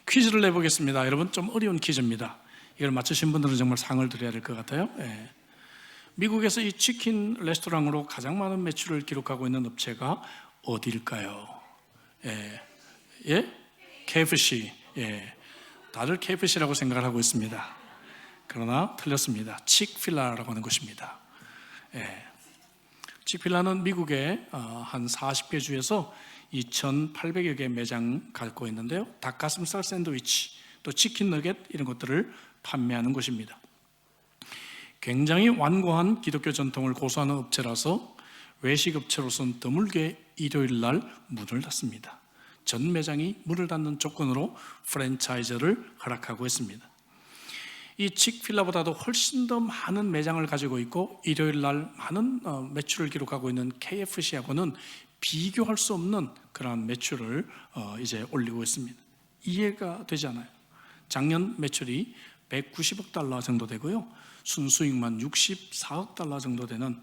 퀴즈를 내보겠습니다. 여러분, 좀 어려운 퀴즈입니다. 이걸 맞추신 분들은 정말 상을 드려야 될 것 같아요. 미국에서 이 치킨 레스토랑으로 가장 많은 매출을 기록하고 있는 업체가 어디일까요? KFC. 다들 KFC라고 생각을 하고 있습니다. 그러나 틀렸습니다. 칙필라라고 하는 곳입니다. 칙필라는 미국의 한 40개 주에서 2,800여 개 매장 갖고 있는데요, 닭가슴살 샌드위치, 또 치킨 너겟 이런 것들을 판매하는 곳입니다. 굉장히 완고한 기독교 전통을 고수하는 업체라서 외식 업체로서는 드물게 일요일 날 문을 닫습니다. 전 매장이 문을 닫는 조건으로 프랜차이즈를 허락하고 있습니다. 이 칙필라보다도 훨씬 더 많은 매장을 가지고 있고 일요일 날 많은 매출을 기록하고 있는 KFC하고는 비교할 수 없는 그러한 매출을 이제 올리고 있습니다. 이해가 되지 않아요. 작년 매출이 190억 달러 정도 되고요, 순수익만 64억 달러 정도 되는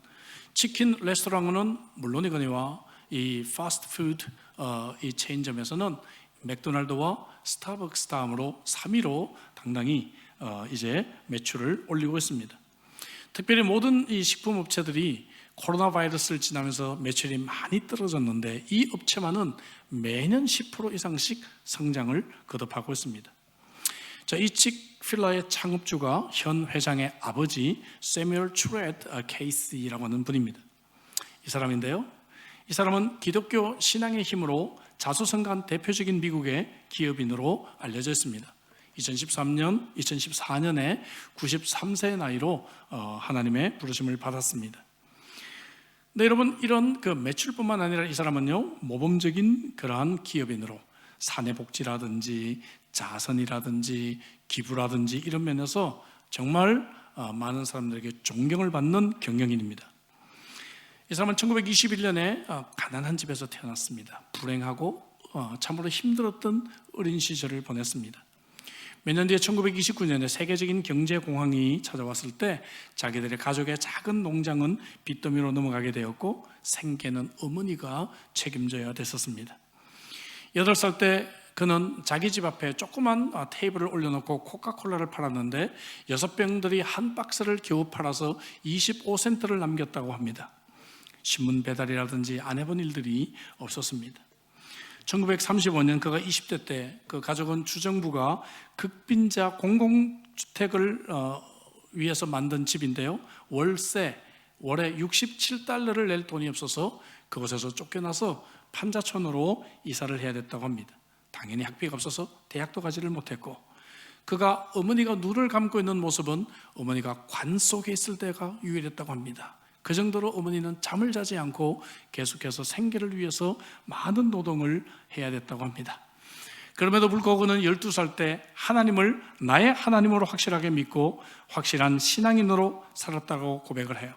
치킨 레스토랑은 물론이거니와 이 패스트푸드 이 체인점에서는 맥도날드와 스타벅스 다음으로 3위로 당당히 이제 매출을 올리고 있습니다. 특별히 모든 이 식품업체들이 코로나 바이러스를 지나면서 매출이 많이 떨어졌는데 이 업체만은 매년 10% 이상씩 성장을 거듭하고 있습니다. 자, 이 칙필라의 창업주가 현 회장의 아버지 세뮤얼 추렛 케이시라고 하는 분입니다. 이 사람인데요, 이 사람은 기독교 신앙의 힘으로 자수성가한 대표적인 미국의 기업인으로 알려져 있습니다. 2014년에 93세의 나이로 하나님의 부르심을 받았습니다. 네, 여러분, 이런 그 매출뿐만 아니라 이 사람은요, 모범적인 그러한 기업인으로 사내복지라든지 자선이라든지 기부라든지 이런 면에서 정말 많은 사람들에게 존경을 받는 경영인입니다. 이 사람은 1921년에 가난한 집에서 태어났습니다. 불행하고 참으로 힘들었던 어린 시절을 보냈습니다. 몇 년 뒤에 1929년에 세계적인 경제공황이 찾아왔을 때 자기들의 가족의 작은 농장은 빚더미로 넘어가게 되었고 생계는 어머니가 책임져야 됐었습니다. 8살 때 그는 자기 집 앞에 조그만 테이블을 올려놓고 코카콜라를 팔았는데 6병들이 한 박스를 겨우 팔아서 25센트를 남겼다고 합니다. 신문 배달이라든지 안 해본 일들이 없었습니다. 1935년 그가 20대 때 그 가족은 주정부가 극빈자 공공주택을 위해서 만든 집인데요, 월세 월에 67달러를 낼 돈이 없어서 그곳에서 쫓겨나서 판자촌으로 이사를 해야 됐다고 합니다. 당연히 학비가 없어서 대학도 가지를 못했고, 그가 어머니가 눈을 감고 있는 모습은 어머니가 관 속에 있을 때가 유일했다고 합니다. 그 정도로 어머니는 잠을 자지 않고 계속해서 생계를 위해서 많은 노동을 해야 됐다고 합니다. 그럼에도 불구하고 그는 12살 때 하나님을 나의 하나님으로 확실하게 믿고 확실한 신앙인으로 살았다고 고백을 해요.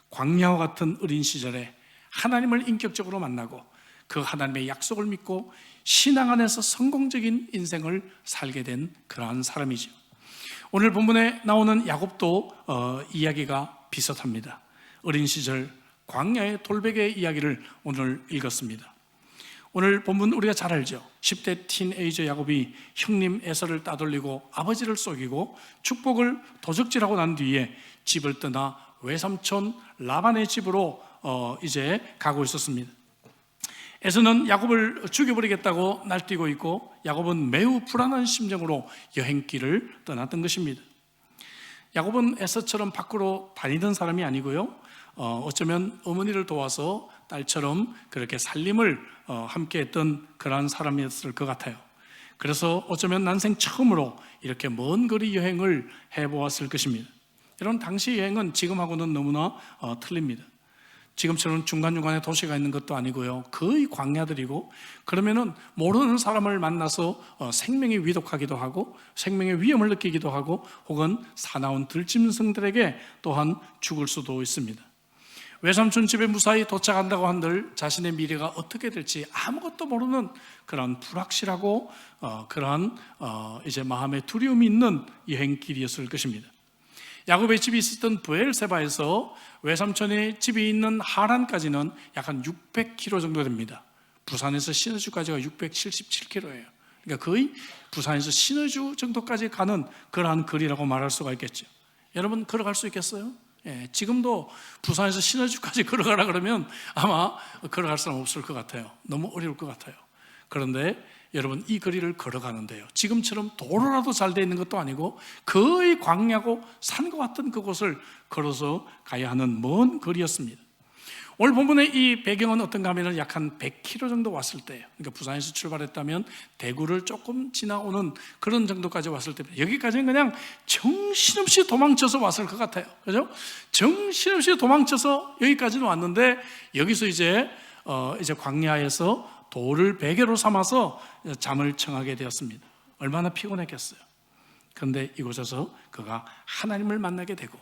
광야와 같은 어린 시절에 하나님을 인격적으로 만나고 그 하나님의 약속을 믿고 신앙 안에서 성공적인 인생을 살게 된 그러한 사람이죠. 오늘 본문에 나오는 야곱도 이야기가 비슷합니다. 어린 시절 광야의 돌베개의 이야기를 오늘 읽었습니다. 오늘 본문 우리가 잘 알죠. 10대 티네이저 야곱이 형님 에서를 따돌리고 아버지를 속이고 축복을 도적질하고 난 뒤에 집을 떠나 외삼촌 라반의 집으로 이제 가고 있었습니다. 에서는 야곱을 죽여버리겠다고 날뛰고 있고 야곱은 매우 불안한 심정으로 여행길을 떠났던 것입니다. 야곱은 에서처럼 밖으로 다니던 사람이 아니고요, 어쩌면 어머니를 도와서 딸처럼 그렇게 살림을 함께 했던 그러한 사람이었을 것 같아요. 그래서 어쩌면 난생 처음으로 이렇게 먼 거리 여행을 해보았을 것입니다. 이런 당시 여행은 지금하고는 너무나 틀립니다. 지금처럼 중간중간에 도시가 있는 것도 아니고요, 거의 광야들이고, 그러면은 모르는 사람을 만나서 생명이 위독하기도 하고 생명의 위험을 느끼기도 하고 혹은 사나운 들짐승들에게 또한 죽을 수도 있습니다. 외삼촌 집에 무사히 도착한다고 한들 자신의 미래가 어떻게 될지 아무것도 모르는 그런 불확실하고 그러한 이제 마음의 두려움이 있는 여행길이었을 것입니다. 야곱의 집이 있었던 브엘세바에서 외삼촌의 집이 있는 하란까지는 약 한 600km 정도 됩니다. 부산에서 신의주까지가 677km예요. 그러니까 거의 부산에서 신의주 정도까지 가는 그러한 거리라고 말할 수가 있겠죠. 여러분 걸어갈 수 있겠어요? 지금도 부산에서 신의주까지 걸어가라 그러면 아마 걸어갈 사람 없을 것 같아요. 너무 어려울 것 같아요. 그런데 여러분 이 거리를 걸어가는데요, 지금처럼 도로라도 잘 돼 있는 것도 아니고 거의 광야고 산과 같은 그곳을 걸어서 가야 하는 먼 거리였습니다. 오늘 본문의 이 배경은 어떤가 하면 약 한 100km 정도 왔을 때예요. 그러니까 부산에서 출발했다면 대구를 조금 지나오는 그런 정도까지 왔을 때, 여기까지는 그냥 정신없이 도망쳐서 왔을 것 같아요. 그죠? 정신없이 도망쳐서 여기까지는 왔는데, 여기서 이제 광야에서 돌을 베개로 삼아서 잠을 청하게 되었습니다. 얼마나 피곤했겠어요. 그런데 이곳에서 그가 하나님을 만나게 되고,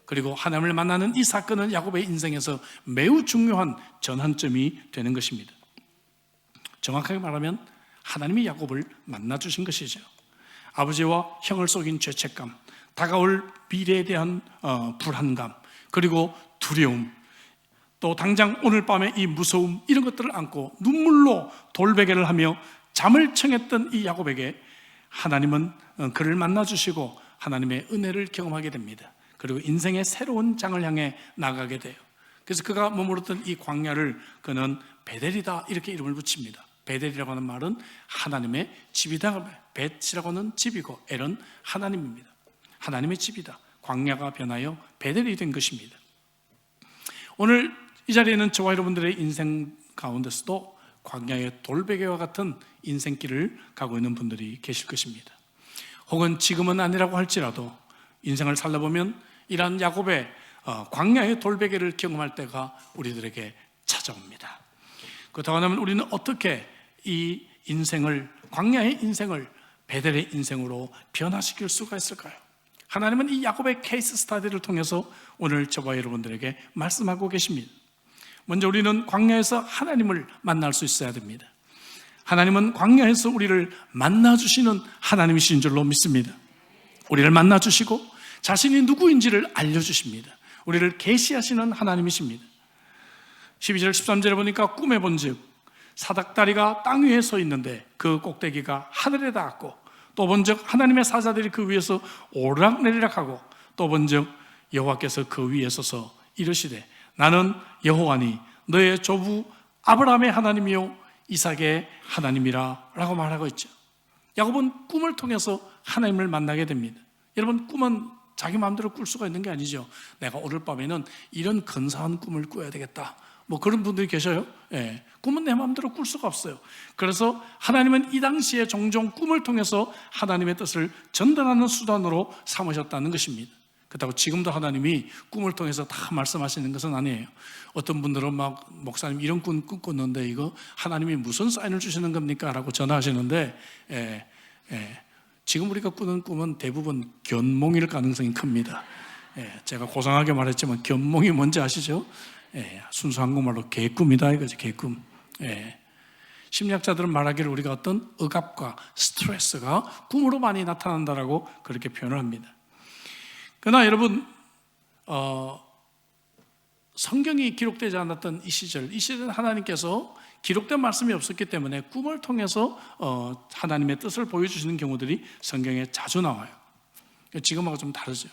그리고 하나님을 만나는 이 사건은 야곱의 인생에서 매우 중요한 전환점이 되는 것입니다. 정확하게 말하면 하나님이 야곱을 만나주신 것이죠. 아버지와 형을 속인 죄책감, 다가올 미래에 대한 불안감, 그리고 두려움, 또 당장 오늘 밤에 이 무서움, 이런 것들을 안고 눈물로 돌베개를 하며 잠을 청했던 이 야곱에게 하나님은 그를 만나주시고 하나님의 은혜를 경험하게 됩니다. 그리고 인생의 새로운 장을 향해 나가게 돼요. 그래서 그가 머물렀던 이 광야를 그는 베델이다 이렇게 이름을 붙입니다. 베델이라고 하는 말은 하나님의 집이다. 벳이라고 하는 집이고 엘은 하나님입니다. 하나님의 집이다. 광야가 변하여 베델이 된 것입니다. 오늘 이 자리에는 저와 여러분들의 인생 가운데서도 광야의 돌베개와 같은 인생길을 가고 있는 분들이 계실 것입니다. 혹은 지금은 아니라고 할지라도 인생을 살아보면 이러한 야곱의 광야의 돌베개를 경험할 때가 우리들에게 찾아옵니다. 그렇다고 하면 우리는 어떻게 이 인생을, 광야의 인생을 베델의 인생으로 변화시킬 수가 있을까요? 하나님은 이 야곱의 케이스 스타디를 통해서 오늘 저와 여러분들에게 말씀하고 계십니다. 먼저 우리는 광야에서 하나님을 만날 수 있어야 됩니다. 하나님은 광야에서 우리를 만나주시는 하나님이신 줄로 믿습니다. 우리를 만나주시고 자신이 누구인지를 알려주십니다. 우리를 계시하시는 하나님이십니다. 12절 13절에 보니까 꿈에 본즉 사닥다리가 땅 위에 서 있는데 그 꼭대기가 하늘에 닿았고, 또 본즉 하나님의 사자들이 그 위에서 오르락내리락하고, 또 본즉 여호와께서 그 위에 서서 이르시되 나는 여호와니 너의 조부 아브라함의 하나님이요 이삭의 하나님이라 라고 말하고 있죠. 야곱은 꿈을 통해서 하나님을 만나게 됩니다. 여러분, 꿈은 자기 마음대로 꿀 수가 있는 게 아니죠. 내가 오늘 밤에는 이런 근사한 꿈을 꿔야 되겠다, 뭐 그런 분들이 계셔요. 꿈은 내 마음대로 꿀 수가 없어요. 그래서 하나님은 이 당시에 종종 꿈을 통해서 하나님의 뜻을 전달하는 수단으로 삼으셨다는 것입니다. 그렇다고 지금도 하나님이 꿈을 통해서 다 말씀하시는 것은 아니에요. 어떤 분들은 막 목사님 이런 꿈 꿨는데 이거 하나님이 무슨 사인을 주시는 겁니까? 라고 전화하시는데 지금 우리가 꾸는 꿈은 대부분 견몽일 가능성이 큽니다. 제가 고상하게 말했지만 견몽이 뭔지 아시죠? 순수 한국말로 개꿈이다 이거지, 개꿈. 심리학자들은 말하기를 우리가 어떤 억압과 스트레스가 꿈으로 많이 나타난다라고 그렇게 표현을 합니다. 그러나 여러분, 성경이 기록되지 않았던 이 시대는 하나님께서 기록된 말씀이 없었기 때문에 꿈을 통해서 하나님의 뜻을 보여주시는 경우들이 성경에 자주 나와요. 지금하고 좀 다르죠.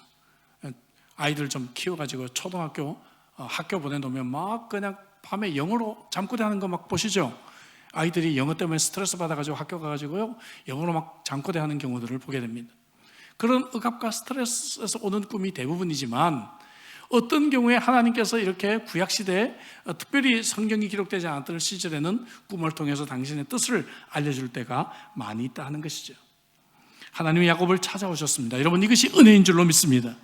아이들 좀 키워가지고 초등학교 학교 보내놓으면 막 그냥 밤에 영어로 잠꼬대 하는 거 막 보시죠. 아이들이 영어 때문에 스트레스 받아가지고 학교 가가지고요 영어로 막 잠꼬대 하는 경우들을 보게 됩니다. 그런 억압과 스트레스에서 오는 꿈이 대부분이지만, 어떤 경우에 하나님께서 이렇게 구약시대에 특별히 성경이 기록되지 않았던 시절에는 꿈을 통해서 당신의 뜻을 알려줄 때가 많이 있다 하는 것이죠. 하나님이 야곱을 찾아오셨습니다. 여러분, 이것이 은혜인 줄로 믿습니다.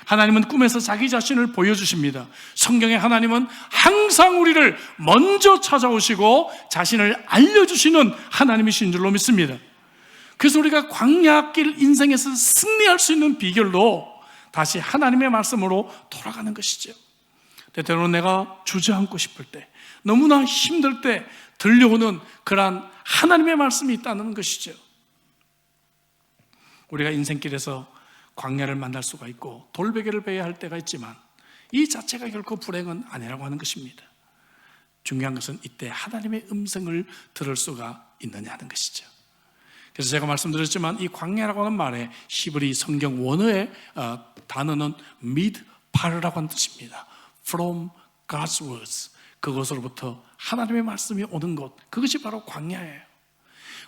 하나님은 꿈에서 자기 자신을 보여주십니다. 성경의 하나님은 항상 우리를 먼저 찾아오시고 자신을 알려주시는 하나님이신 줄로 믿습니다. 그래서 우리가 광야길 인생에서 승리할 수 있는 비결도 다시 하나님의 말씀으로 돌아가는 것이죠. 때때로는 내가 주저앉고 싶을 때, 너무나 힘들 때 들려오는 그러한 하나님의 말씀이 있다는 것이죠. 우리가 인생길에서 광야를 만날 수가 있고 돌베개를 베야 할 때가 있지만 이 자체가 결코 불행은 아니라고 하는 것입니다. 중요한 것은 이때 하나님의 음성을 들을 수가 있느냐 하는 것이죠. 그래서 제가 말씀드렸지만 이 광야라고 하는 말의 히브리 성경 원어의 단어는 midbar라고 하는 뜻입니다. From God's words. 그것으로부터 하나님의 말씀이 오는 곳, 그것이 바로 광야예요.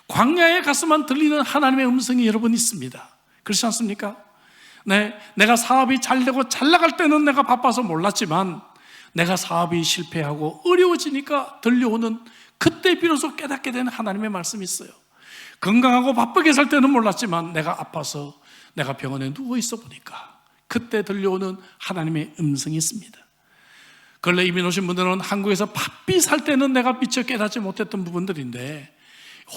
광야에 가서만 들리는 하나님의 음성이 여러분 있습니다. 그렇지 않습니까? 내가 사업이 잘 되고 잘 나갈 때는 내가 바빠서 몰랐지만 내가 사업이 실패하고 어려워지니까 들려오는, 그때 비로소 깨닫게 되는 하나님의 말씀이 있어요. 건강하고 바쁘게 살 때는 몰랐지만 내가 아파서 내가 병원에 누워있어 보니까 그때 들려오는 하나님의 음성이 있습니다. 근래 이민 오신 분들은 한국에서 바삐 살 때는 내가 미처 깨닫지 못했던 부분들인데,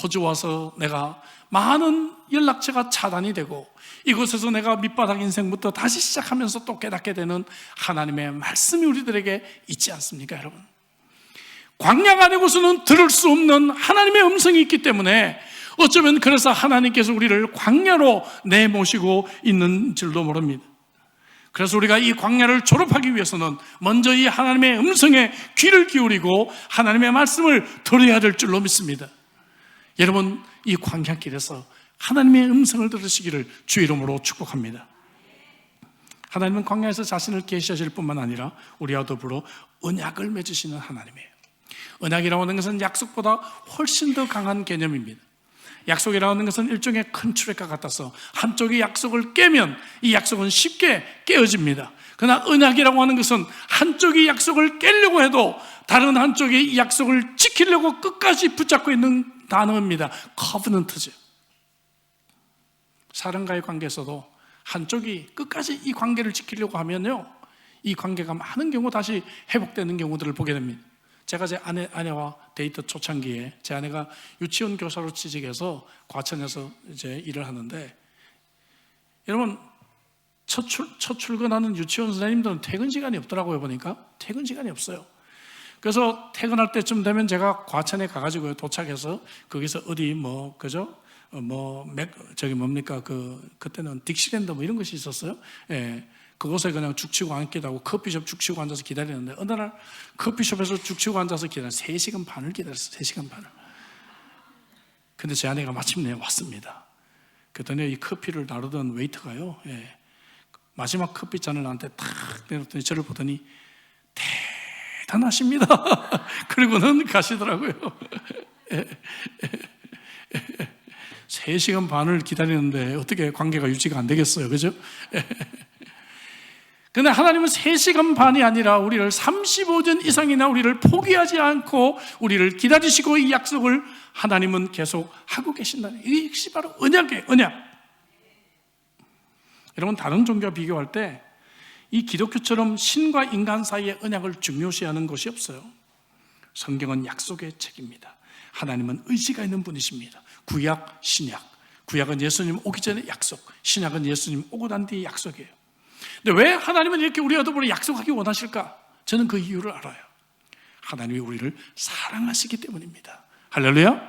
호주 와서 내가 많은 연락처가 차단이 되고 이곳에서 내가 밑바닥 인생부터 다시 시작하면서 또 깨닫게 되는 하나님의 말씀이 우리들에게 있지 않습니까, 여러분? 광야가 아니고서는 들을 수 없는 하나님의 음성이 있기 때문에 어쩌면 그래서 하나님께서 우리를 광야로 내모시고 있는 줄도 모릅니다. 그래서 우리가 이 광야를 졸업하기 위해서는 먼저 이 하나님의 음성에 귀를 기울이고 하나님의 말씀을 들어야 될 줄로 믿습니다. 여러분, 이 광야길에서 하나님의 음성을 들으시기를 주 이름으로 축복합니다. 하나님은 광야에서 자신을 계시하실 뿐만 아니라 우리와 더불어 언약을 맺으시는 하나님이에요. 언약이라고 하는 것은 약속보다 훨씬 더 강한 개념입니다. 약속이라고 하는 것은 일종의 큰 출애가 같아서 한쪽이 약속을 깨면 이 약속은 쉽게 깨어집니다. 그러나 언약이라고 하는 것은 한쪽이 약속을 깨려고 해도 다른 한쪽이 이 약속을 지키려고 끝까지 붙잡고 있는 단어입니다. 커버넌트죠. 사람과의 관계에서도 한쪽이 끝까지 이 관계를 지키려고 하면요, 이 관계가 많은 경우 다시 회복되는 경우들을 보게 됩니다. 제가 제 아내와 데이트 초창기에 제 아내가 유치원 교사로 취직해서 과천에서 이제 일을 하는데, 여러분, 첫 출근하는 유치원 선생님들은 퇴근 시간이 없더라고요. 보니까 퇴근 시간이 없어요. 그래서 퇴근할 때쯤 되면 제가 과천에 가가지고 도착해서 거기서 어디 저기 뭡니까, 그때는 딕시랜드 이런 것이 있었어요. 예. 그곳에 그냥 죽치고 앉기도 하고 커피숍 죽치고 앉아서 기다리는데, 어느 날 커피숍에서 죽치고 앉아서 3시간 반을 기다렸어요. 3시간 반을. 근데 제 아내가 마침내 왔습니다. 그랬더니 이 커피를 나르던 웨이터가요, 마지막 커피잔을 나한테 탁 내놓더니 저를 보더니 대단하십니다. 그리고는 가시더라고요. 3시간 반을 기다리는데 어떻게 관계가 유지가 안 되겠어요, 그죠? 근데 하나님은 3시간 반이 아니라 우리를 35년 이상이나 우리를 포기하지 않고 우리를 기다리시고 이 약속을 하나님은 계속 하고 계신다는, 이것이 바로 언약이에요. 언약. 여러분, 다른 종교와 비교할 때 이 기독교처럼 신과 인간 사이의 언약을 중요시하는 것이 없어요. 성경은 약속의 책입니다. 하나님은 의지가 있는 분이십니다. 구약, 신약. 구약은 예수님 오기 전에 약속, 신약은 예수님 오고 난 뒤의 약속이에요. 근데 왜 하나님은 이렇게 우리와 더불어 약속하기 원하실까? 저는 그 이유를 알아요. 하나님이 우리를 사랑하시기 때문입니다. 할렐루야.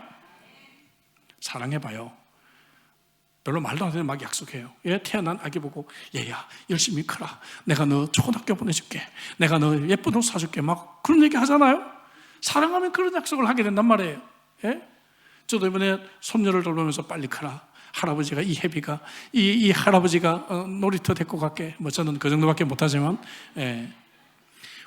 사랑해봐요. 별로 말도 안 되는 막 약속해요. 태어난 아기 보고 얘야 열심히 커라, 내가 너 좋은 학교 보내줄게, 내가 너 예쁜 옷 사줄게, 막 그런 얘기 하잖아요. 사랑하면 그런 약속을 하게 된단 말이에요. 저도 이번에 손녀를 돌보면서 빨리 커라, 할아버지가 이 할아버지가 놀이터 데리고 갈게. 저는 그 정도밖에 못하지만,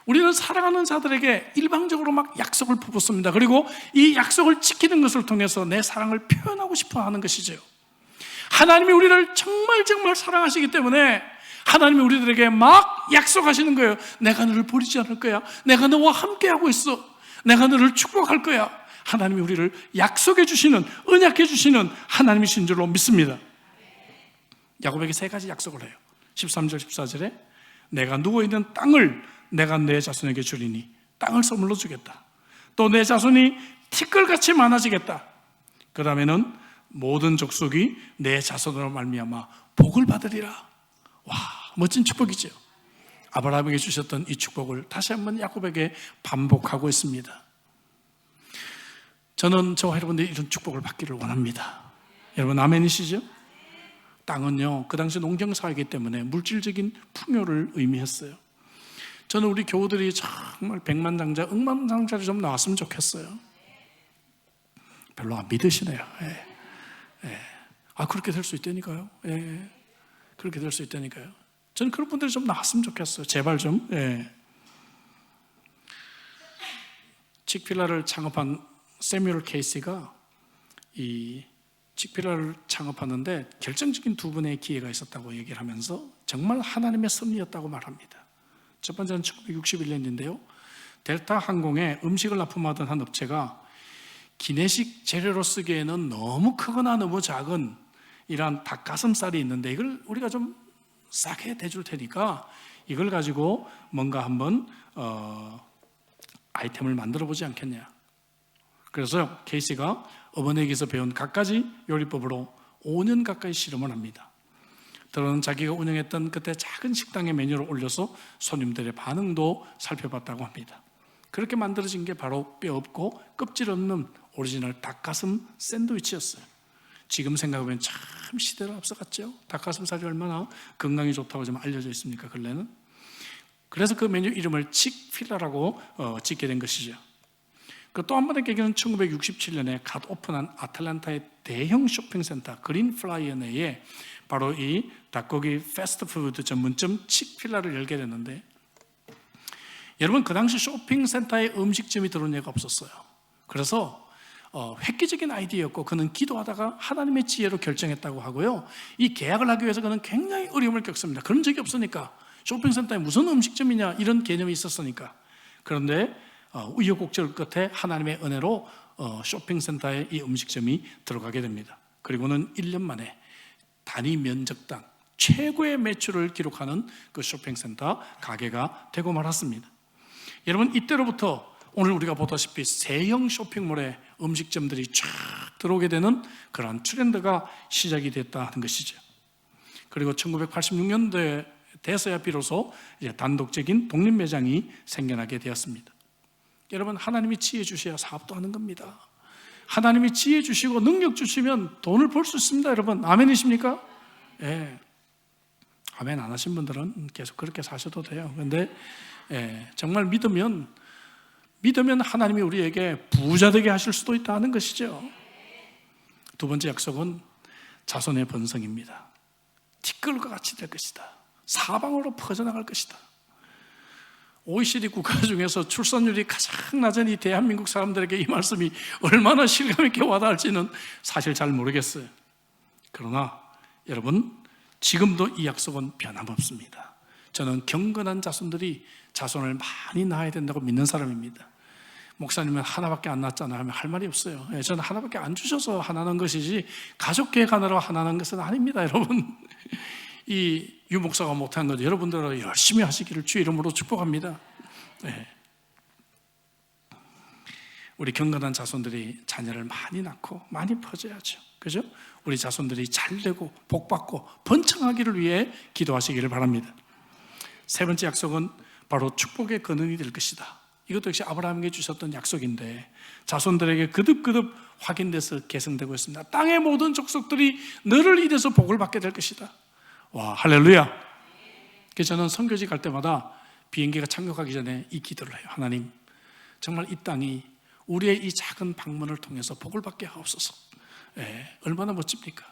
우리는 사랑하는 자들에게 일방적으로 막 약속을 퍼붓습니다. 그리고 이 약속을 지키는 것을 통해서 내 사랑을 표현하고 싶어 하는 것이죠. 하나님이 우리를 정말 사랑하시기 때문에 하나님이 우리들에게 막 약속하시는 거예요. 내가 너를 버리지 않을 거야, 내가 너와 함께하고 있어, 내가 너를 축복할 거야. 하나님이 우리를 약속해 주시는, 언약해 주시는 하나님이신 줄로 믿습니다. 야곱에게 3가지 약속을 해요. 13절 14절에 내가 누워있는 땅을 내가 내 자손에게 주리니 땅을 선물로 주겠다. 또 내 자손이 티끌같이 많아지겠다. 그 다음에는 모든 족속이 내 자손으로 말미암아 복을 받으리라. 와, 멋진 축복이죠. 아브라함에게 주셨던 이 축복을 다시 한번 야곱에게 반복하고 있습니다. 저는 저와 여러분들이 이런 축복을 받기를 원합니다. 여러분 아멘이시죠? 땅은요, 그 당시 농경사회이기 때문에 물질적인 풍요를 의미했어요. 저는 우리 교우들이 정말 백만장자, 억만장자를 좀 나왔으면 좋겠어요. 별로 안 믿으시네요. 그렇게 될 수 있다니까요. 그렇게 될 수 있다니까요. 저는 그런 분들이 좀 나왔으면 좋겠어요. 제발 좀. 칙필라를 창업한 세뮤얼 케이시가 이 칙필라를 창업하는데 결정적인 두 분의 기회가 있었다고 얘기를 하면서 정말 하나님의 섭리였다고 말합니다. 첫 번째는 1961년인데요. 델타 항공에 음식을 납품하던 한 업체가 기내식 재료로 쓰기에는 너무 크거나 너무 작은 이러한 닭가슴살이 있는데 이걸 우리가 좀 싸게 대줄 테니까 이걸 가지고 뭔가 한번 아이템을 만들어 보지 않겠냐. 그래서 케이시가 어머니에게서 배운 갖가지 요리법으로 5년 가까이 실험을 합니다. 더러는 자기가 운영했던 그때 작은 식당의 메뉴를 올려서 손님들의 반응도 살펴봤다고 합니다. 그렇게 만들어진 게 바로 뼈 없고 껍질 없는 오리지널 닭가슴 샌드위치였어요. 지금 생각하면 참 시대를 앞서갔죠. 닭가슴살이 얼마나 건강에 좋다고 좀 알려져 있습니까, 근래는? 그래서 그 메뉴 이름을 칙필라라고 짓게 된 것이죠. 그 또 한 번의 계기는 1967년에 갓 오픈한 아틀란타의 대형 쇼핑센터 그린플라이어 내에 바로 이 닭고기 패스트푸드 전문점 칙필라를 열게 됐는데, 여러분 그 당시 쇼핑센터에 음식점이 들어온 예가 없었어요. 그래서 획기적인 아이디어였고 그는 기도하다가 하나님의 지혜로 결정했다고 하고요. 이 계약을 하기 위해서 그는 굉장히 어려움을 겪습니다. 그런 적이 없으니까. 쇼핑센터에 무슨 음식점이냐 이런 개념이 있었으니까. 그런데 우여곡절 끝에 하나님의 은혜로 쇼핑센터에 이 음식점이 들어가게 됩니다. 그리고는 1년 만에 단위 면적당 최고의 매출을 기록하는 그 쇼핑센터 가게가 되고 말았습니다. 여러분 이때로부터 오늘 우리가 보다시피 세형 쇼핑몰에 음식점들이 쫙 들어오게 되는 그런 트렌드가 시작이 됐다는 것이죠. 그리고 1986년도에 돼서야 비로소 이제 단독적인 독립 매장이 생겨나게 되었습니다. 여러분 하나님이 지혜 주셔야 사업도 하는 겁니다. 하나님이 지혜 주시고 능력 주시면 돈을 벌 수 있습니다. 여러분 아멘이십니까? 아멘 안 하신 분들은 계속 그렇게 사셔도 돼요. 그런데 정말 믿으면 하나님이 우리에게 부자 되게 하실 수도 있다는 것이죠. 두 번째 약속은 자손의 번성입니다. 티끌과 같이 될 것이다. 사방으로 퍼져나갈 것이다. OECD 국가 중에서 출산율이 가장 낮은 이 대한민국 사람들에게 이 말씀이 얼마나 실감 있게 와닿을지는 사실 잘 모르겠어요. 그러나 여러분 지금도 이 약속은 변함없습니다. 저는 경건한 자손들이 자손을 많이 낳아야 된다고 믿는 사람입니다. 목사님은 하나밖에 안 낳았잖아요 하면 할 말이 없어요. 저는 하나밖에 안 주셔서 하나 낳은 것이지 가족 계획하느라 하나 낳은 것은 아닙니다. 여러분 이 유목사가 못한 것 여러분들 열심히 하시기를 주의 이름으로 축복합니다. 우리 경건한 자손들이 자녀를 많이 낳고 많이 퍼져야죠. 그죠? 우리 자손들이 잘 되고 복받고 번창하기를 위해 기도하시기를 바랍니다. 세 번째 약속은 바로 축복의 근원이 될 것이다. 이것도 역시 아브라함에게 주셨던 약속인데 자손들에게 거듭거듭 확인돼서 계승되고 있습니다. 땅의 모든 족속들이 너를 이래서 복을 받게 될 것이다. 와, 할렐루야. 그래서 저는 선교지 갈 때마다 비행기가 착륙하기 전에 이 기도를 해요. 하나님, 정말 이 땅이 우리의 이 작은 방문을 통해서 복을 받게 하옵소서. 얼마나 멋집니까?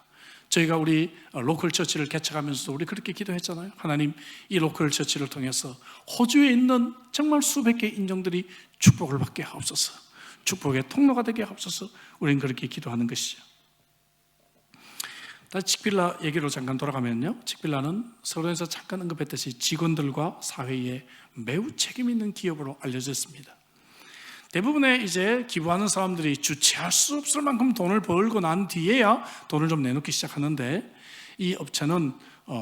저희가 우리 로컬 처치를 개척하면서도 우리 그렇게 기도했잖아요. 하나님, 이 로컬 처치를 통해서 호주에 있는 정말 수백 개의 인종들이 축복을 받게 하옵소서. 축복의 통로가 되게 하옵소서. 우리는 그렇게 기도하는 것이죠. 다시 칙필라 얘기로 잠깐 돌아가면요, 칙필라는 서론에서 잠깐 언급했듯이 직원들과 사회에 매우 책임 있는 기업으로 알려져 있습니다. 대부분의 이제 기부하는 사람들이 주체할 수 없을 만큼 돈을 벌고 난 뒤에야 돈을 좀 내놓기 시작하는데, 이 업체는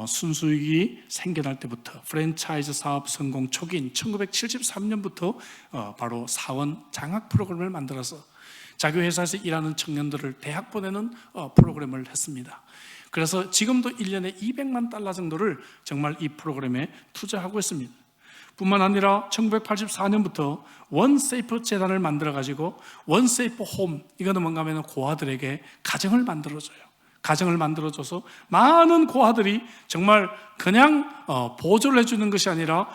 순수익이 생겨날 때부터 프랜차이즈 사업 성공 초기인 1973년부터 바로 사원 장학 프로그램을 만들어서 자기 회사에서 일하는 청년들을 대학 보내는 프로그램을 했습니다. 그래서 지금도 1년에 200만 달러 정도를 정말 이 프로그램에 투자하고 있습니다. 뿐만 아니라 1984년부터 원세이프 재단을 만들어가지고 원세이프 홈, 이거는 뭔가 하면 고아들에게 가정을 만들어줘요. 가정을 만들어줘서 많은 고아들이 정말 그냥 보조를 해주는 것이 아니라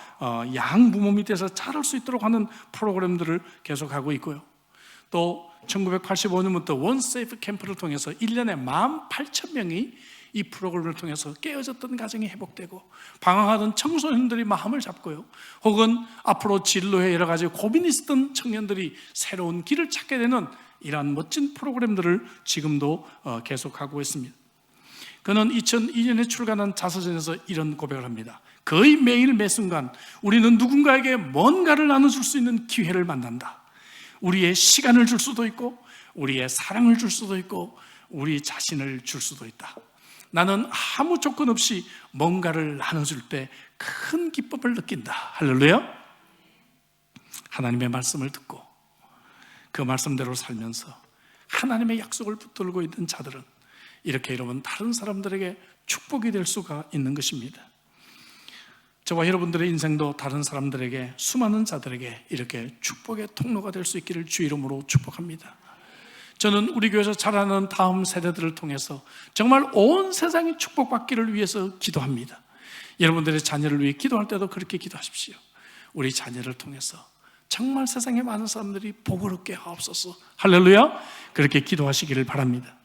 양부모 밑에서 자랄 수 있도록 하는 프로그램들을 계속하고 있고요. 또 1985년부터 원세이프 캠프를 통해서 1년에 18,000명이 이 프로그램을 통해서 깨어졌던 가정이 회복되고, 방황하던 청소년들이 마음을 잡고요, 혹은 앞으로 진로에 여러 가지 고민이 있었던 청년들이 새로운 길을 찾게 되는 이러한 멋진 프로그램들을 지금도 계속하고 있습니다. 그는 2002년에 출간한 자서전에서 이런 고백을 합니다. 거의 매일 매 순간 우리는 누군가에게 뭔가를 나눠줄 수 있는 기회를 만난다. 우리의 시간을 줄 수도 있고, 우리의 사랑을 줄 수도 있고, 우리 자신을 줄 수도 있다. 나는 아무 조건 없이 뭔가를 나눠줄 때 큰 기쁨을 느낀다. 할렐루야. 하나님의 말씀을 듣고 그 말씀대로 살면서 하나님의 약속을 붙들고 있는 자들은 이렇게 여러분 다른 사람들에게 축복이 될 수가 있는 것입니다. 저와 여러분들의 인생도 다른 사람들에게, 수많은 자들에게 이렇게 축복의 통로가 될 수 있기를 주 이름으로 축복합니다. 저는 우리 교회에서 자라는 다음 세대들을 통해서 정말 온 세상이 축복받기를 위해서 기도합니다. 여러분들의 자녀를 위해 기도할 때도 그렇게 기도하십시오. 우리 자녀를 통해서 정말 세상에 많은 사람들이 복을 얻게 하옵소서. 할렐루야. 그렇게 기도하시기를 바랍니다.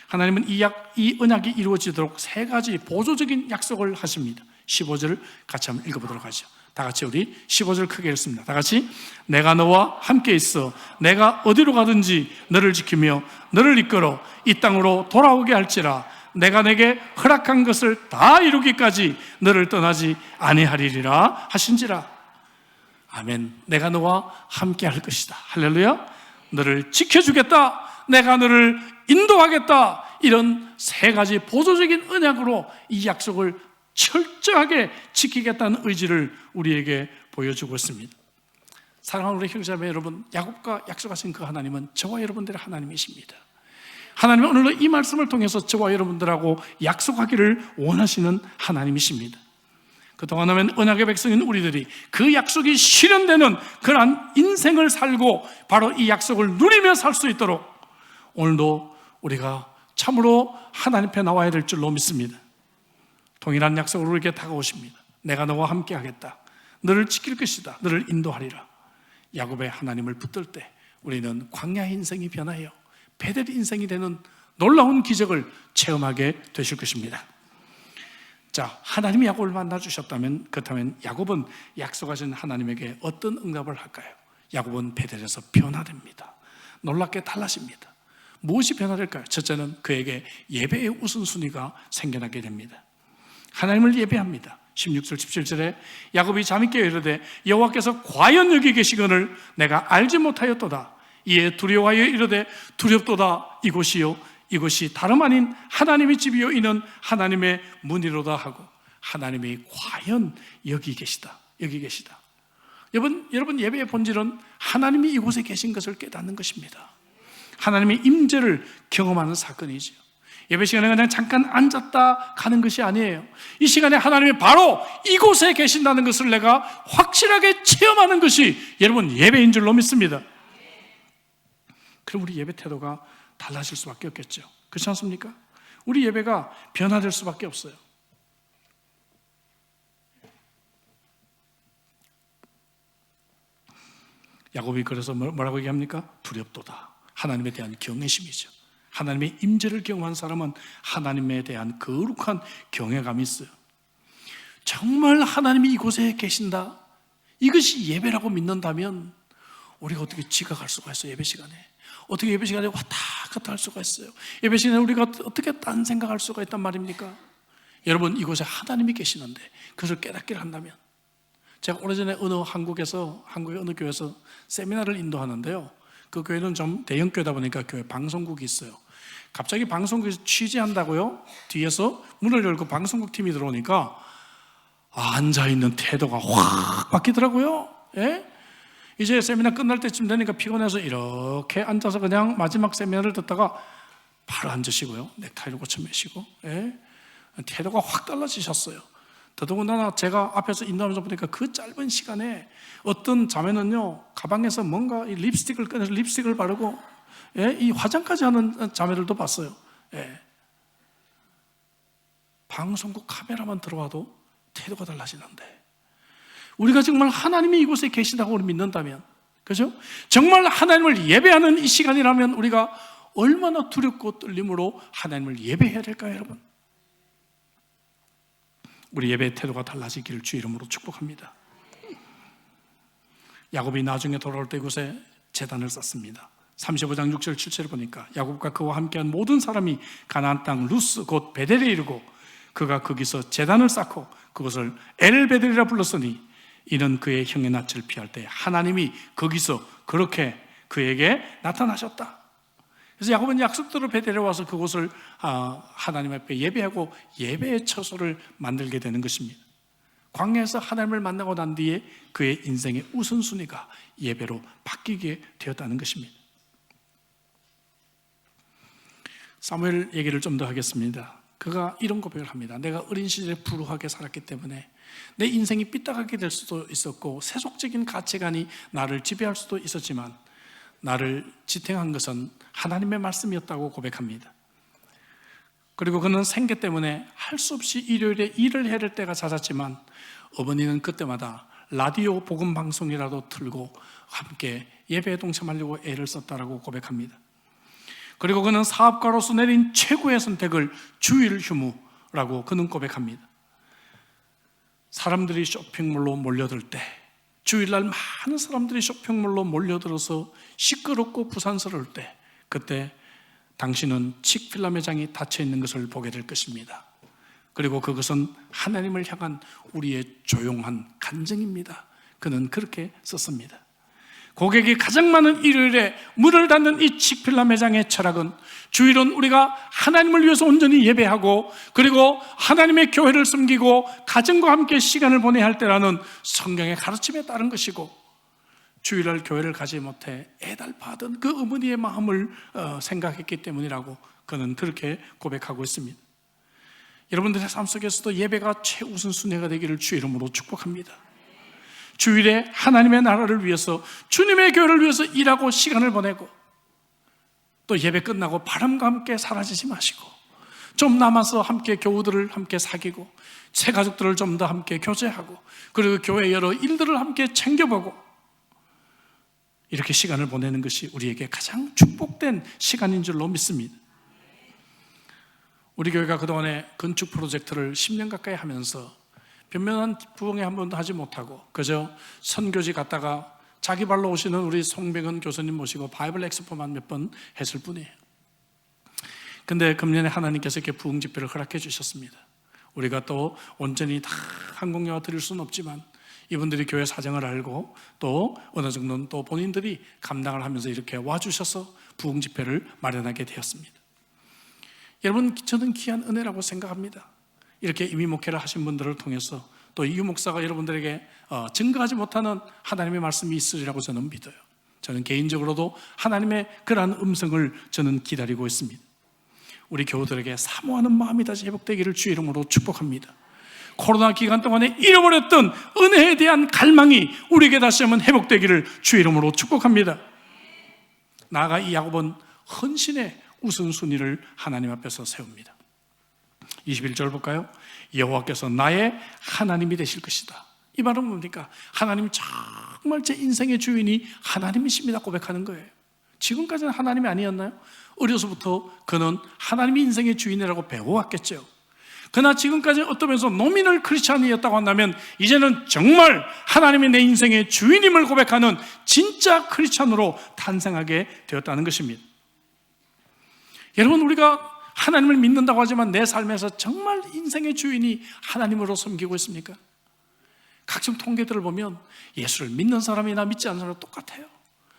하나님은 이 언약이 이루어지도록 세 가지 보조적인 약속을 하십니다. 15절을 같이 한번 읽어보도록 하죠. 다 같이 우리 15절 크게 읽습니다. 다 같이. 내가 너와 함께 있어 내가 어디로 가든지 너를 지키며 너를 이끌어 이 땅으로 돌아오게 할지라. 내가 내게 허락한 것을 다 이루기까지 너를 떠나지 아니하리라 하신지라. 아멘. 내가 너와 함께 할 것이다. 할렐루야. 너를 지켜주겠다. 내가 너를 인도하겠다. 이런 세 가지 보조적인 언약으로 이 약속을 철저하게 지키겠다는 의지를 우리에게 보여주고 있습니다. 사랑하는 우리 형제자매 여러분, 야곱과 약속하신 그 하나님은 저와 여러분들의 하나님이십니다. 하나님은 오늘도 이 말씀을 통해서 저와 여러분들하고 약속하기를 원하시는 하나님이십니다. 그동안 하면 언약의 백성인 우리들이 그 약속이 실현되는 그러한 인생을 살고 바로 이 약속을 누리며 살 수 있도록 오늘도 우리가 참으로 하나님 앞에 나와야 될 줄로 믿습니다. 동일한 약속으로 우리에게 다가오십니다. 내가 너와 함께 하겠다. 너를 지킬 것이다. 너를 인도하리라. 야곱의 하나님을 붙들 때 우리는 광야의 인생이 변하여 베델 인생이 되는 놀라운 기적을 체험하게 되실 것입니다. 자, 하나님이 야곱을 만나주셨다면, 그렇다면 야곱은 약속하신 하나님에게 어떤 응답을 할까요? 야곱은 베델에서 변화됩니다. 놀랍게 달라집니다. 무엇이 변화될까요? 첫째는 그에게 예배의 우선순위가 생겨나게 됩니다. 하나님을 예배합니다. 16절 17절에 야곱이 잠이 깨어 이르되 여호와께서 과연 여기 계시거늘 내가 알지 못하였도다. 이에 두려워하여 이르되 두렵도다. 이곳이요 이곳이 다름 아닌 하나님의 집이요 이는 하나님의 문이로다 하고, 하나님이 과연 여기 계시다. 여기 계시다. 여러분 예배의 본질은 하나님이 이곳에 계신 것을 깨닫는 것입니다. 하나님의 임재를 경험하는 사건이죠. 예배 시간에 그냥 잠깐 앉았다 가는 것이 아니에요. 이 시간에 하나님이 바로 이곳에 계신다는 것을 내가 확실하게 체험하는 것이 여러분 예배인 줄로 믿습니다. 그럼 우리 예배 태도가 달라질 수밖에 없겠죠. 그렇지 않습니까? 우리 예배가 변화될 수밖에 없어요. 야곱이 그래서 뭐라고 얘기합니까? 두렵도다. 하나님에 대한 경외심이죠. 하나님의 임재를 경험한 사람은 하나님에 대한 거룩한 경외감이 있어요. 정말 하나님이 이곳에 계신다, 이것이 예배라고 믿는다면 우리가 어떻게 지각할 수가 있어요? 예배 시간에 어떻게 예배 시간에 왔다 갔다 할 수가 있어요? 예배 시간에 우리가 어떻게 딴 생각할 수가 있단 말입니까? 여러분, 이곳에 하나님이 계시는데 그것을 깨닫기를 한다면, 제가 오래전에 한국의 어느 교회에서 세미나를 인도하는데요, 그 교회는 좀 대형 교회다 보니까 교회 방송국이 있어요. 갑자기 방송국에서 취재한다고요? 뒤에서 문을 열고 방송국 팀이 들어오니까 앉아있는 태도가 확 바뀌더라고요. 예? 이제 세미나 끝날 때쯤 되니까 피곤해서 이렇게 앉아서 그냥 마지막 세미나를 듣다가 바로 앉으시고요, 넥타이를 고쳐 매시고, 예? 태도가 확 달라지셨어요. 더더군다나 제가 앞에서 인도하면서 보니까 그 짧은 시간에 어떤 자매는요, 가방에서 뭔가 이 립스틱을 꺼내서 립스틱을 바르고, 예? 이 화장까지 하는 자매들도 봤어요. 예. 방송국 카메라만 들어와도 태도가 달라지는데, 우리가 정말 하나님이 이곳에 계시다고 믿는다면, 그죠? 정말 하나님을 예배하는 이 시간이라면 우리가 얼마나 두렵고 떨림으로 하나님을 예배해야 될까요, 여러분? 우리 예배의 태도가 달라지기를 주 이름으로 축복합니다. 야곱이 나중에 돌아올 때 이곳에 제단을 쌓습니다. 35장 6절 7절을 보니까 야곱과 그와 함께한 모든 사람이 가나안 땅 루스 곧 베델에 이르고 그가 거기서 제단을 쌓고 그것을 엘베델이라 불렀으니 이는 그의 형의 낯을 피할 때 하나님이 거기서 그렇게 그에게 나타나셨다. 그래서 야곱은 약속대로 베델에 와서 그곳을 하나님 앞에 예배하고 예배의 처소를 만들게 되는 것입니다. 광야에서 하나님을 만나고 난 뒤에 그의 인생의 우선순위가 예배로 바뀌게 되었다는 것입니다. 사무엘 얘기를 좀 더 하겠습니다. 그가 이런 고백을 합니다. 내가 어린 시절에 불우하게 살았기 때문에 내 인생이 삐딱하게 될 수도 있었고 세속적인 가치관이 나를 지배할 수도 있었지만 나를 지탱한 것은 하나님의 말씀이었다고 고백합니다. 그리고 그는 생계 때문에 할 수 없이 일요일에 일을 해야 될 때가 잦았지만 어머니는 그때마다 라디오 복음 방송이라도 틀고 함께 예배에 동참하려고 애를 썼다라고 고백합니다. 그리고 그는 사업가로서 내린 최고의 선택을 주일 휴무라고 그는 고백합니다. 사람들이 쇼핑몰로 몰려들 때 주일날 많은 사람들이 쇼핑몰로 몰려들어서 시끄럽고 부산스러울 때 그때 당신은 칙필라 매장이 닫혀있는 것을 보게 될 것입니다. 그리고 그것은 하나님을 향한 우리의 조용한 간증입니다. 그는 그렇게 썼습니다. 고객이 가장 많은 일요일에 문을 닫는 이 칙필라 매장의 철학은 주일은 우리가 하나님을 위해서 온전히 예배하고 그리고 하나님의 교회를 섬기고 가정과 함께 시간을 보내야 할 때라는 성경의 가르침에 따른 것이고 주일날 교회를 가지 못해 애달파하던 그 어머니의 마음을 생각했기 때문이라고 그는 그렇게 고백하고 있습니다. 여러분들의 삶 속에서도 예배가 최우선순위가 되기를 주 이름으로 축복합니다. 주일에 하나님의 나라를 위해서 주님의 교회를 위해서 일하고 시간을 보내고 또 예배 끝나고 바람과 함께 사라지지 마시고 좀 남아서 함께 교우들을 함께 사귀고 새 가족들을 좀 더 함께 교제하고 그리고 교회 여러 일들을 함께 챙겨보고 이렇게 시간을 보내는 것이 우리에게 가장 축복된 시간인 줄로 믿습니다. 우리 교회가 그동안에 건축 프로젝트를 10년 가까이 하면서 변면한 부흥회 한 번도 하지 못하고 그저 선교지 갔다가 자기 발로 오시는 우리 송백은 교수님 모시고 바이블 엑스포만 몇 번 했을 뿐이에요. 근데 금년에 하나님께서 이렇게 부흥 집회를 허락해 주셨습니다. 우리가 또 온전히 다 한국영화 드릴 수는 없지만 이분들이 교회 사정을 알고 또 어느 정도는 또 본인들이 감당을 하면서 이렇게 와주셔서 부흥 집회를 마련하게 되었습니다. 여러분, 저는 귀한 은혜라고 생각합니다. 이렇게 이미 목회를 하신 분들을 통해서 또 이 목사가 여러분들에게 증거하지 못하는 하나님의 말씀이 있으리라고 저는 믿어요. 저는 개인적으로도 하나님의 그러한 음성을 저는 기다리고 있습니다. 우리 교우들에게 사모하는 마음이 다시 회복되기를 주 이름으로 축복합니다. 코로나 기간 동안에 잃어버렸던 은혜에 대한 갈망이 우리에게 다시 한번 회복되기를 주 이름으로 축복합니다. 나아가 이 야곱은 헌신의 우선순위를 하나님 앞에서 세웁니다. 21절 볼까요? 여호와께서 나의 하나님이 되실 것이다. 이 말은 뭡니까? 하나님 정말 제 인생의 주인이 하나님이십니다 고백하는 거예요. 지금까지는 하나님이 아니었나요? 어려서부터 그는 하나님이 인생의 주인이라고 배워왔겠죠. 그러나 지금까지 어떤 면에서 노미널 크리스찬이었다고 한다면 이제는 정말 하나님이 내 인생의 주인임을 고백하는 진짜 크리스찬으로 탄생하게 되었다는 것입니다. 여러분, 우리가 하나님을 믿는다고 하지만 내 삶에서 정말 인생의 주인이 하나님으로 섬기고 있습니까? 각종 통계들을 보면 예수를 믿는 사람이나 믿지 않는 사람은 똑같아요.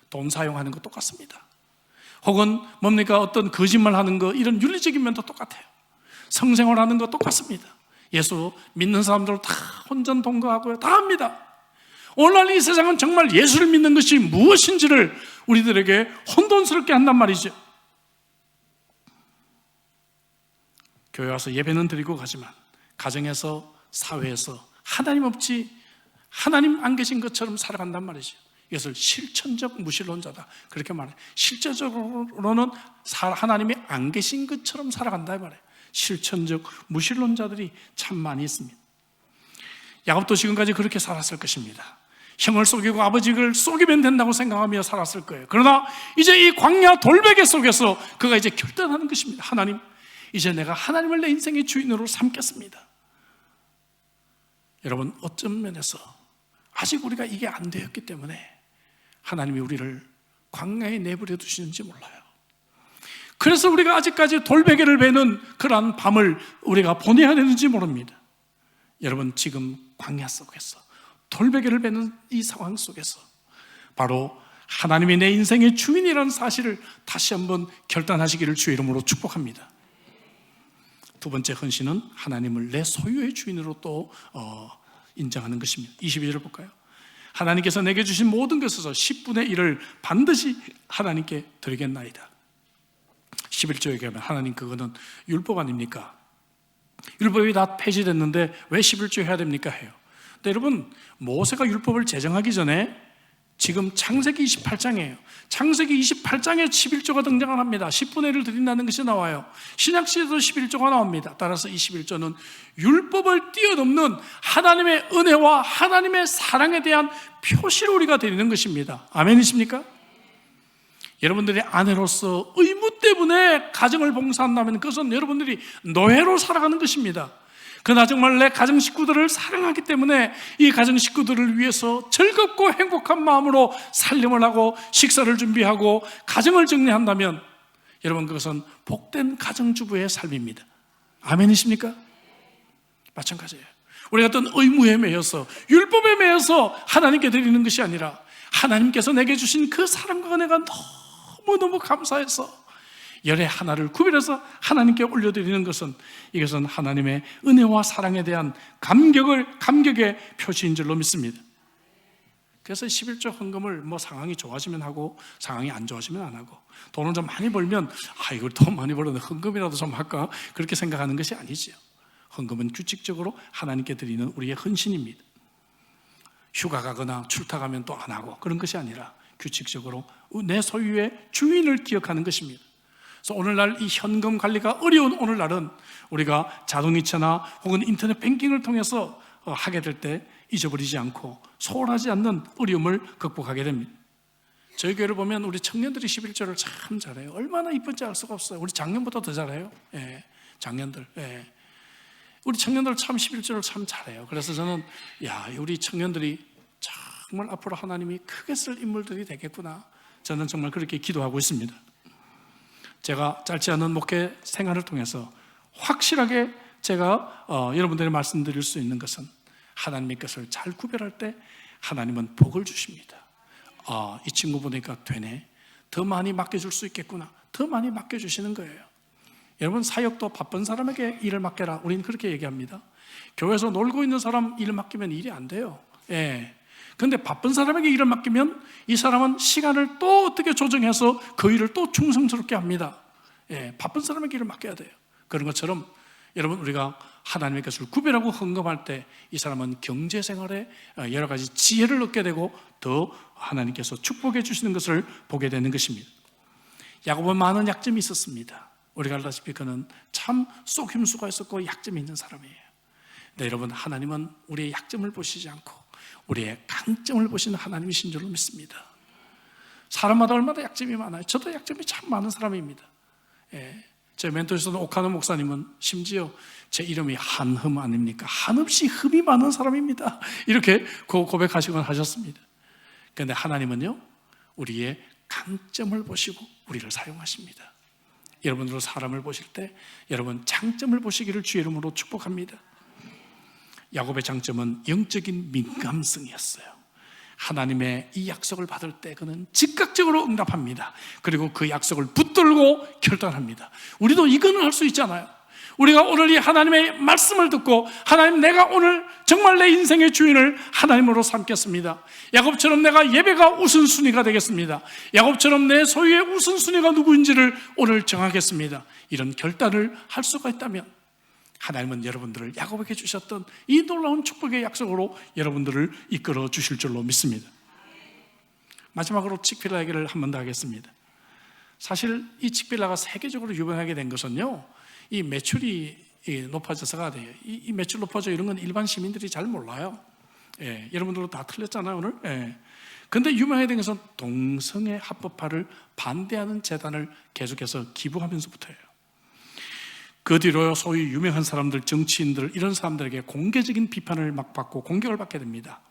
돈 사용하는 거 똑같습니다. 혹은 뭡니까? 어떤 거짓말 하는 거, 이런 윤리적인 면도 똑같아요. 성생활 하는 거 똑같습니다. 예수 믿는 사람들 다 혼전 동거하고요. 다 합니다. 오늘날 이 세상은 정말 예수를 믿는 것이 무엇인지를 우리들에게 혼돈스럽게 한단 말이죠. 교회 와서 예배는 드리고 가지만 가정에서 사회에서 하나님 없이 하나님 안 계신 것처럼 살아간단 말이죠. 이것을 실천적 무신론자다 그렇게 말해요. 실제적으로는 하나님이 안 계신 것처럼 살아간다 말이에요. 실천적 무신론자들이 참 많이 있습니다. 야곱도 지금까지 그렇게 살았을 것입니다. 형을 속이고 아버지를 속이면 된다고 생각하며 살았을 거예요. 그러나 이제 이 광야 돌베개 속에서 그가 이제 결단하는 것입니다. 하나님, 이제 내가 하나님을 내 인생의 주인으로 삼겠습니다. 여러분, 어떤 면에서 아직 우리가 이게 안 되었기 때문에 하나님이 우리를 광야에 내버려 두시는지 몰라요. 그래서 우리가 아직까지 돌베개를 베는 그러한 밤을 우리가 보내야 되는지 모릅니다. 여러분, 지금 광야 속에서 돌베개를 베는 이 상황 속에서 바로 하나님이 내 인생의 주인이라는 사실을 다시 한번 결단하시기를 주의 이름으로 축복합니다. 두 번째 헌신은 하나님을 내 소유의 주인으로 또 인정하는 것입니다. 22절을 볼까요? 하나님께서 내게 주신 모든 것에서 10분의 1을 반드시 하나님께 드리겠나이다. 11조에 가면 하나님, 그거는 율법 아닙니까? 율법이 다 폐지됐는데 왜 11조 해야 됩니까? 해요. 근데 여러분, 모세가 율법을 제정하기 전에 지금 창세기 28장이에요. 창세기 28장에 11조가 등장을 합니다. 10분의 1을 드린다는 것이 나와요. 신약시에도 11조가 나옵니다. 따라서 이 11조는 율법을 뛰어넘는 하나님의 은혜와 하나님의 사랑에 대한 표시를 우리가 드리는 것입니다. 아멘이십니까? 여러분들이 아내로서 의무 때문에 가정을 봉사한다면 그것은 여러분들이 노예로 살아가는 것입니다. 그러나 정말 내 가정 식구들을 사랑하기 때문에 이 가정 식구들을 위해서 즐겁고 행복한 마음으로 살림을 하고 식사를 준비하고 가정을 정리한다면 여러분, 그것은 복된 가정주부의 삶입니다. 아멘이십니까? 마찬가지예요. 우리가 어떤 의무에 매여서 율법에 매여서 하나님께 드리는 것이 아니라 하나님께서 내게 주신 그 사랑과 은혜가 너무너무 감사해서 열의 하나를 구별해서 하나님께 올려드리는 것은, 이것은 하나님의 은혜와 사랑에 대한 감격의 표시인 줄로 믿습니다. 그래서 11조 헌금을 상황이 좋아지면 하고 상황이 안 좋아지면 안 하고, 돈을 좀 많이 벌면 이걸 더 많이 벌었는데 헌금이라도 좀 할까, 그렇게 생각하는 것이 아니지요. 헌금은 규칙적으로 하나님께 드리는 우리의 헌신입니다. 휴가 가거나 출타가면 또 안 하고 그런 것이 아니라 규칙적으로 내 소유의 주인을 기억하는 것입니다. 그래서 오늘날 이 현금 관리가 어려운 오늘날은 우리가 자동이체나 혹은 인터넷 뱅킹을 통해서 하게 될 때 잊어버리지 않고 소홀하지 않는 어려움을 극복하게 됩니다. 저희 교회를 보면 우리 청년들이 11조를 참 잘해요. 얼마나 이쁜지 알 수가 없어요. 우리 작년보다 더 잘해요. 작년들. 우리 청년들 참 11조를 참 잘해요. 그래서 저는 우리 청년들이 정말 앞으로 하나님이 크게 쓸 인물들이 되겠구나, 저는 정말 그렇게 기도하고 있습니다. 제가 짧지 않은 목회 생활을 통해서 확실하게 제가 여러분들에게 말씀드릴 수 있는 것은, 하나님의 것을 잘 구별할 때 하나님은 복을 주십니다. 이 친구 보니까 되네, 더 많이 맡겨줄 수 있겠구나, 더 많이 맡겨주시는 거예요. 여러분, 사역도 바쁜 사람에게 일을 맡겨라, 우리는 그렇게 얘기합니다. 교회에서 놀고 있는 사람 일을 맡기면 일이 안 돼요. 그런데 바쁜 사람에게 일을 맡기면 이 사람은 시간을 또 어떻게 조정해서 그 일을 또 충성스럽게 합니다. 바쁜 사람에게 일을 맡겨야 돼요. 그런 것처럼 여러분, 우리가 하나님의 것을 구별하고 헌금할 때 이 사람은 경제생활에 여러 가지 지혜를 얻게 되고 더 하나님께서 축복해 주시는 것을 보게 되는 것입니다. 야곱은 많은 약점이 있었습니다. 우리가 알다시피 그는 참 속임수가 있었고 약점이 있는 사람이에요. 네, 여러분, 하나님은 우리의 약점을 보시지 않고 우리의 강점을 보시는 하나님이신 줄로 믿습니다. 사람마다 얼마나 약점이 많아요. 저도 약점이 참 많은 사람입니다. 제 멘토에서는 오카노 목사님은 심지어 제 이름이 한흠 아닙니까? 한없이 흠이 많은 사람입니다, 이렇게 고백하시곤 하셨습니다. 그런데 하나님은요, 우리의 강점을 보시고 우리를 사용하십니다. 여러분들도 사람을 보실 때 여러분 장점을 보시기를 주의 이름으로 축복합니다. 야곱의 장점은 영적인 민감성이었어요. 하나님의 이 약속을 받을 때 그는 즉각적으로 응답합니다. 그리고 그 약속을 붙들고 결단합니다. 우리도 이거는 할 수 있잖아요. 우리가 오늘 이 하나님의 말씀을 듣고, 하나님, 내가 오늘 정말 내 인생의 주인을 하나님으로 삼겠습니다. 야곱처럼 내가 예배가 우선순위가 되겠습니다. 야곱처럼 내 소유의 우선순위가 누구인지를 오늘 정하겠습니다. 이런 결단을 할 수가 있다면 하나님은 여러분들을 야곱에게 주셨던 이 놀라운 축복의 약속으로 여러분들을 이끌어 주실 줄로 믿습니다. 마지막으로 칙필라 얘기를 한 번 더 하겠습니다. 사실 이 칙필라가 세계적으로 유명하게 된 것은요, 이 매출이 높아져서가 돼요. 이 매출 높아져, 이런 건 일반 시민들이 잘 몰라요. 예, 여러분들도 다 틀렸잖아요 오늘. 예. 근데 유명회등에서 동성애 합법화를 반대하는 재단을 계속해서 기부하면서부터예요. 그 뒤로 소위 유명한 사람들, 정치인들 이런 사람들에게 공개적인 비판을 막 받고 공격을 받게 됩니다.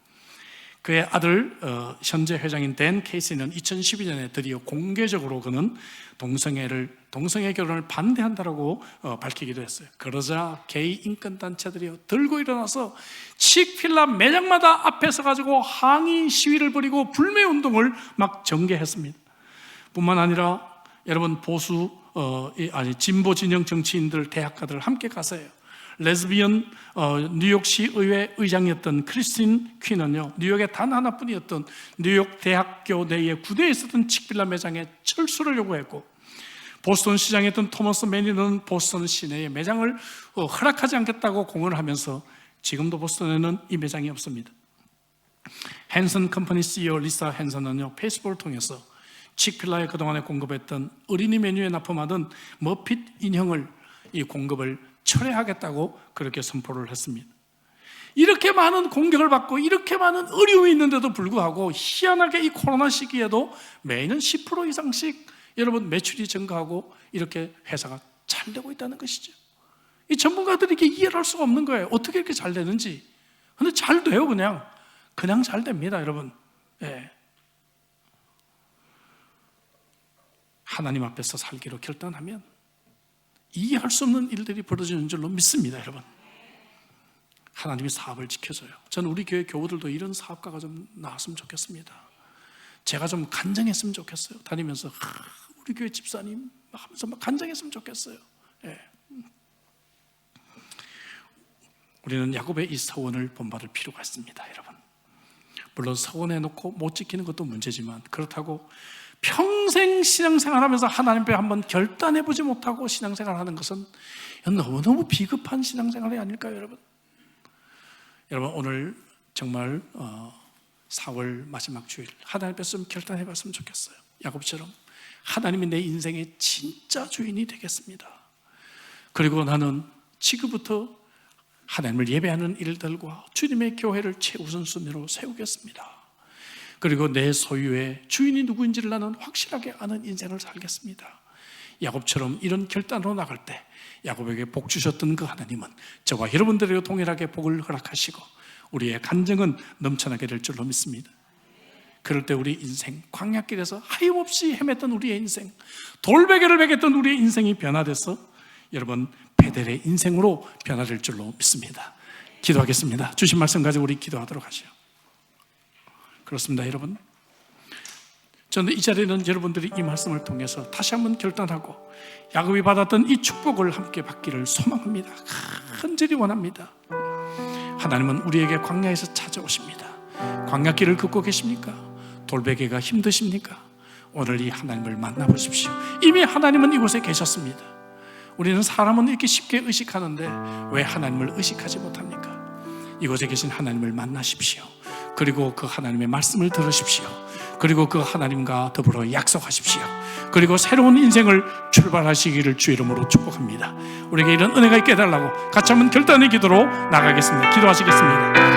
그의 아들 현재 회장인 댄 케이시는 2012년에 드디어 공개적으로 그는 동성애 결혼을 반대한다라고 밝히기도 했어요. 그러자 게이 인권단체들이 들고 일어나서 칙필라 매장마다 앞에 서가지고 항의 시위를 벌이고 불매운동을 막 전개했습니다. 뿐만 아니라 여러분 진보 진영 정치인들, 대학가들 함께 가서요. 레즈비언 뉴욕시 의회 의장이었던 크리스틴 퀸은요, 뉴욕에 단 하나뿐이었던 뉴욕 대학교 내에 구대에 있었던 칙필라 매장에 철수를 요구했고, 보스턴 시장이었던 토머스 매니는 보스턴 시내에 매장을 허락하지 않겠다고 공언을 하면서 지금도 보스턴에는 이 매장이 없습니다. 헨슨 컴퍼니 CEO 리사 헨슨은요, 페이스북을 통해서 칙필라에 그동안에 공급했던 어린이 메뉴에 납품하던 머핏 인형을 이 공급을 철회하겠다고 그렇게 선포를 했습니다. 이렇게 많은 공격을 받고 이렇게 많은 어려움이 있는데도 불구하고 희한하게 이 코로나 시기에도 매년 10% 이상씩 여러분 매출이 증가하고 이렇게 회사가 잘 되고 있다는 것이죠. 이 전문가들이 이게 이해를 할 수가 없는 거예요. 어떻게 이렇게 잘 되는지. 근데 잘 돼요. 그냥 잘 됩니다, 여러분. 예. 하나님 앞에서 살기로 결단하면 이해할 수 없는 일들이 벌어지는 줄로 믿습니다, 여러분. 하나님이 사업을 지켜줘요. 저는 우리 교회 교우들도 이런 사업가가 좀 나왔으면 좋겠습니다. 제가 좀 간증했으면 좋겠어요. 다니면서 우리 교회 집사님 하면서 막 간증했으면 좋겠어요. 예. 우리는 야곱의 이 서원을 본받을 필요가 있습니다, 여러분. 물론 서원해놓고 못 지키는 것도 문제지만, 그렇다고 평생 신앙생활하면서 하나님 앞에 한번 결단해보지 못하고 신앙생활하는 것은 너무너무 비겁한 신앙생활이 아닐까요, 여러분? 여러분, 오늘 정말 4월 마지막 주일 하나님 앞에서 좀 결단해봤으면 좋겠어요. 야곱처럼 하나님이 내 인생의 진짜 주인이 되겠습니다. 그리고 나는 지금부터 하나님을 예배하는 일들과 주님의 교회를 최우선순위로 세우겠습니다. 그리고 내 소유의 주인이 누구인지를 나는 확실하게 아는 인생을 살겠습니다. 야곱처럼 이런 결단으로 나갈 때 야곱에게 복 주셨던 그 하나님은 저와 여러분들에게 동일하게 복을 허락하시고 우리의 간증은 넘쳐나게 될 줄로 믿습니다. 그럴 때 우리 인생, 광야길에서 하염없이 헤맸던 우리의 인생, 돌베개를 베겼던 우리의 인생이 변화돼서 여러분 베델의 인생으로 변화될 줄로 믿습니다. 기도하겠습니다. 주신 말씀 가지고 우리 기도하도록 하시죠. 그렇습니다, 여러분. 저는 이 자리에는 여러분들이 이 말씀을 통해서 다시 한번 결단하고 야곱이 받았던 이 축복을 함께 받기를 소망합니다. 간절히 원합니다. 하나님은 우리에게 광야에서 찾아오십니다. 광야길을 걷고 계십니까? 돌베개가 힘드십니까? 오늘 이 하나님을 만나보십시오. 이미 하나님은 이곳에 계셨습니다. 우리는 사람은 이렇게 쉽게 의식하는데 왜 하나님을 의식하지 못합니까? 이곳에 계신 하나님을 만나십시오. 그리고 그 하나님의 말씀을 들으십시오. 그리고 그 하나님과 더불어 약속하십시오. 그리고 새로운 인생을 출발하시기를 주의 이름으로 축복합니다. 우리에게 이런 은혜가 있게 해달라고 같이 한번 결단의 기도로 나가겠습니다. 기도하시겠습니다.